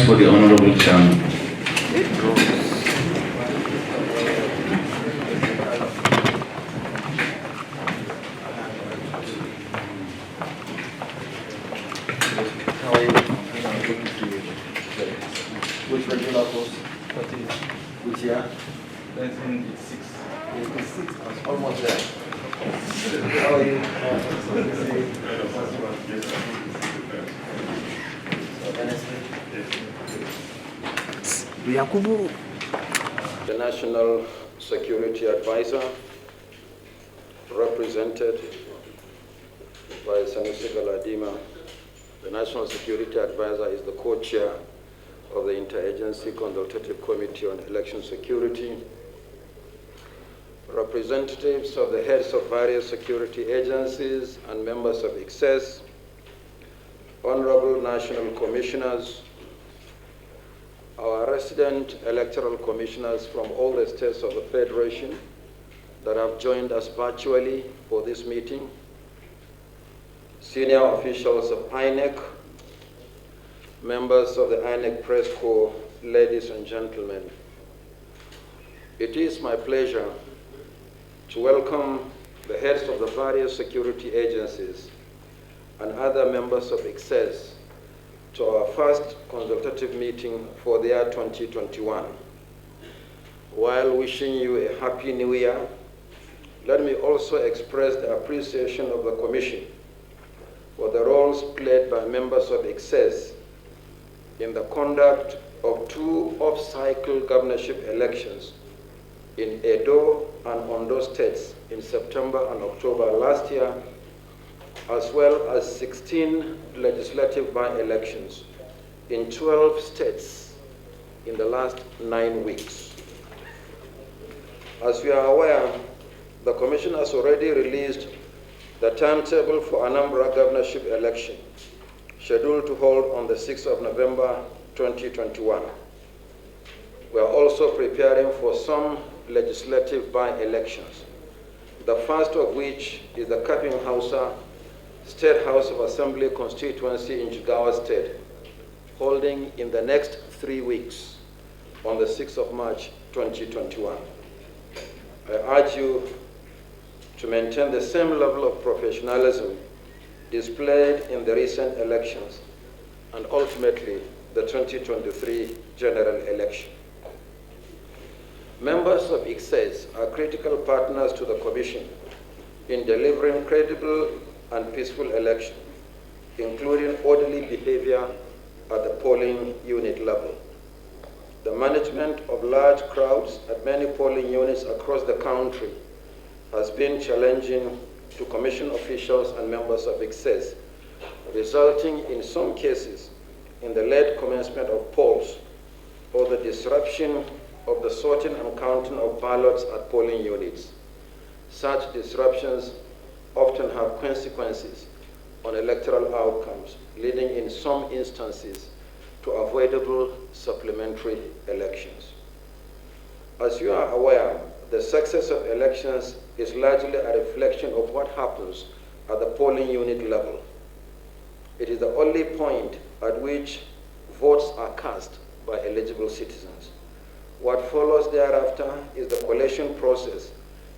recognized for the Honorable Chairman. Which regular post? Which year? 1986. 86. I was almost there. How are you? The National Security Advisor, represented by Sanusi Galadima. The National Security Advisor is the co-chair of the Interagency Consultative Committee on Election Security. Representatives of the heads of various security agencies and members of ICSES, Honorable National Commissioners, our resident electoral commissioners from all the states of the Federation that have joined us virtually for this meeting, senior officials of Inec, members of the Inec Press Corps, ladies and gentlemen. It is my pleasure to welcome the heads of the various security agencies and other members of ICSES to our first consultative meeting for the year 2021. While wishing you a happy new year, let me also express the appreciation of the Commission for the roles played by members of ICSES in the conduct of 2 off-cycle governorship elections in Edo and Ondo states in September and October last year, as well as 16 legislative by-elections in 12 states in the last 9 weeks. As we are aware, the Commission has already released the timetable for Anambra governorship election, scheduled to hold on the 6th of November 2021. We are also preparing for some legislative by-elections, the first of which is the Kaping Hausa State House of Assembly constituency in Jigawa State, holding in the next 3 weeks on the 6th of March 2021. I urge you to maintain the same level of professionalism displayed in the recent elections and ultimately the 2023 general election. Members of ICSES are critical partners to the Commission in delivering credible and peaceful election, including orderly behavior at the polling unit level. The management of large crowds at many polling units across the country has been challenging to Commission officials and members of ICSES, resulting in some cases in the late commencement of polls or the disruption of the sorting and counting of ballots at polling units. Such disruptions often have consequences on electoral outcomes, leading in some instances to avoidable supplementary elections. As you are aware, the success of elections is largely a reflection of what happens at the polling unit level. It is the only point at which votes are cast by eligible citizens. What follows thereafter is the collation process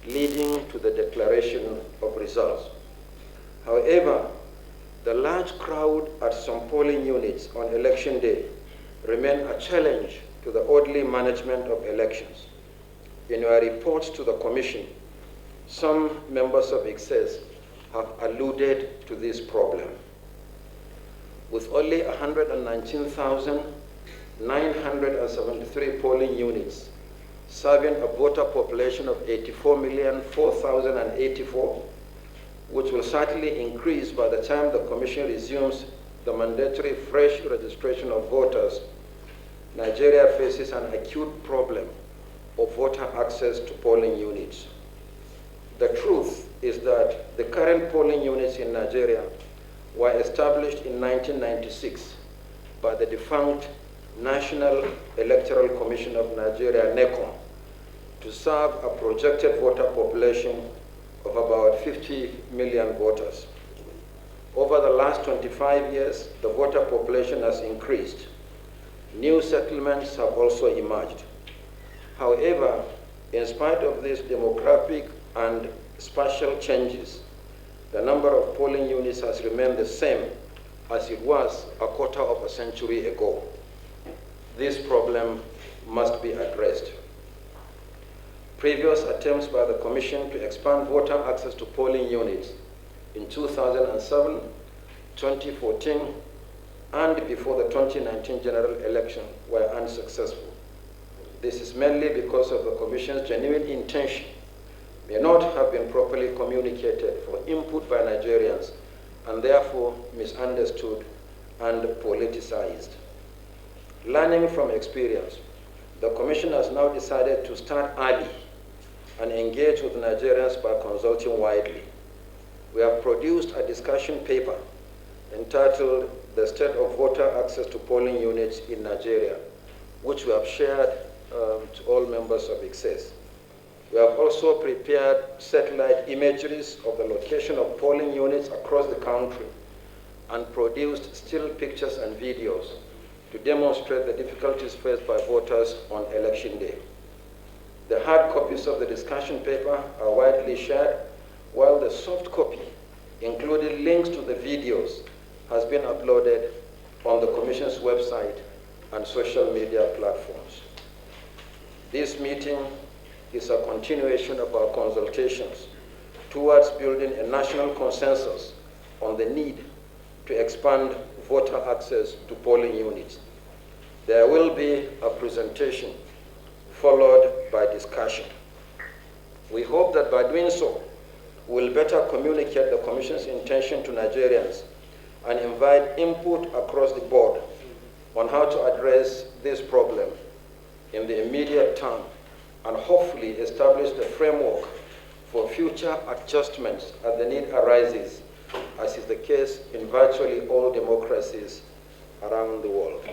leading to the declaration of results. However, the large crowd at some polling units on election day remain a challenge to the orderly management of elections. In your reports to the Commission, some members of ICSES have alluded to this problem. With only 119,973 polling units, serving a voter population of 84,004,084, which will certainly increase by the time the Commission resumes the mandatory fresh registration of voters, Nigeria faces an acute problem of voter access to polling units. The truth is that the current polling units in Nigeria were established in 1996 by the defunct National Electoral Commission of Nigeria, NECOM, to serve a projected voter population of about 50 million voters. Over the last 25 years, the voter population has increased. New settlements have also emerged. However, in spite of these demographic and spatial changes, the number of polling units has remained the same as it was a quarter of a century ago. This problem must be addressed. Previous attempts by the Commission to expand voter access to polling units in 2007, 2014, and before the 2019 general election were unsuccessful. This is mainly because of the Commission's genuine intention may not have been properly communicated for input by Nigerians and therefore misunderstood and politicized. Learning from experience, the Commission has now decided to start early and engage with Nigerians by consulting widely. We have produced a discussion paper entitled The State of Voter Access to Polling Units in Nigeria, which we have shared to all members of ICSES. We have also prepared satellite imageries of the location of polling units across the country and produced still pictures and videos to demonstrate the difficulties faced by voters on election day. The hard copies of the discussion paper are widely shared, while the soft copy, including links to the videos, has been uploaded on the Commission's website and social media platforms. This meeting is a continuation of our consultations towards building a national consensus on the need to expand voter access to polling units. There will be a presentation followed by discussion. We hope that by doing so, we'll better communicate the Commission's intention to Nigerians and invite input across the board on how to address this problem in the immediate term and hopefully establish the framework for future adjustments as the need arises, as is the case in virtually all democracies around the world.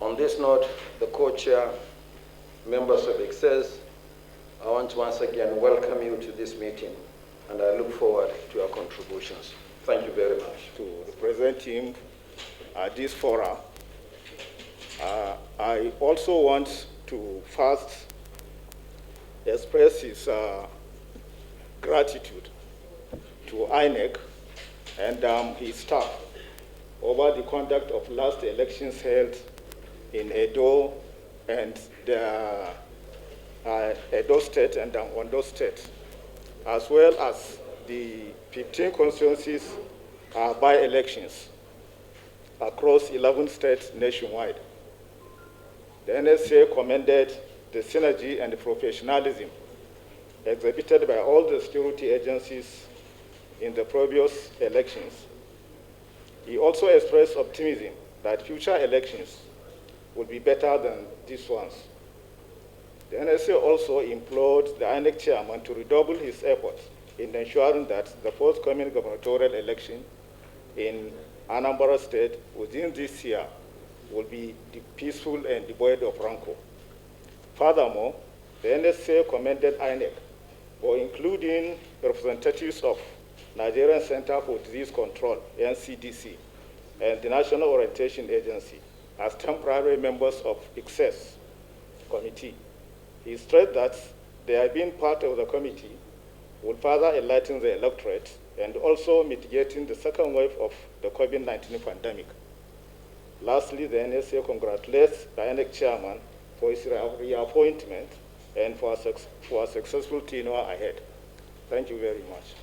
On this note, the co-chair, members of ICSES, I want to once again welcome you to this meeting, and I look forward to your contributions. Thank you very much. To represent him at this forum, I also want to first express his gratitude to Inec and his staff over the conduct of last elections held in Edo and the Edo State and Ondo State, as well as the 15 constituencies by-elections across 11 states nationwide. The NSA commended the synergy and the professionalism exhibited by all the security agencies in the previous elections. He also expressed optimism that future elections will be better than these ones. The NSA also implored the Inec chairman to redouble his efforts in ensuring that the forthcoming gubernatorial election in Anambra State within this year will be peaceful and devoid of rancor. Furthermore, the NSA commended Inec for including representatives of Nigerian Center for Disease Control, NCDC, and the National Orientation Agency as temporary members of ICSES committee. He stressed that their being part of the committee will further enlighten the electorate and also mitigating the second wave of the COVID-19 pandemic. Lastly, the NSA congratulates the Inec chairman for his reappointment and for a successful tenure ahead. Thank you very much.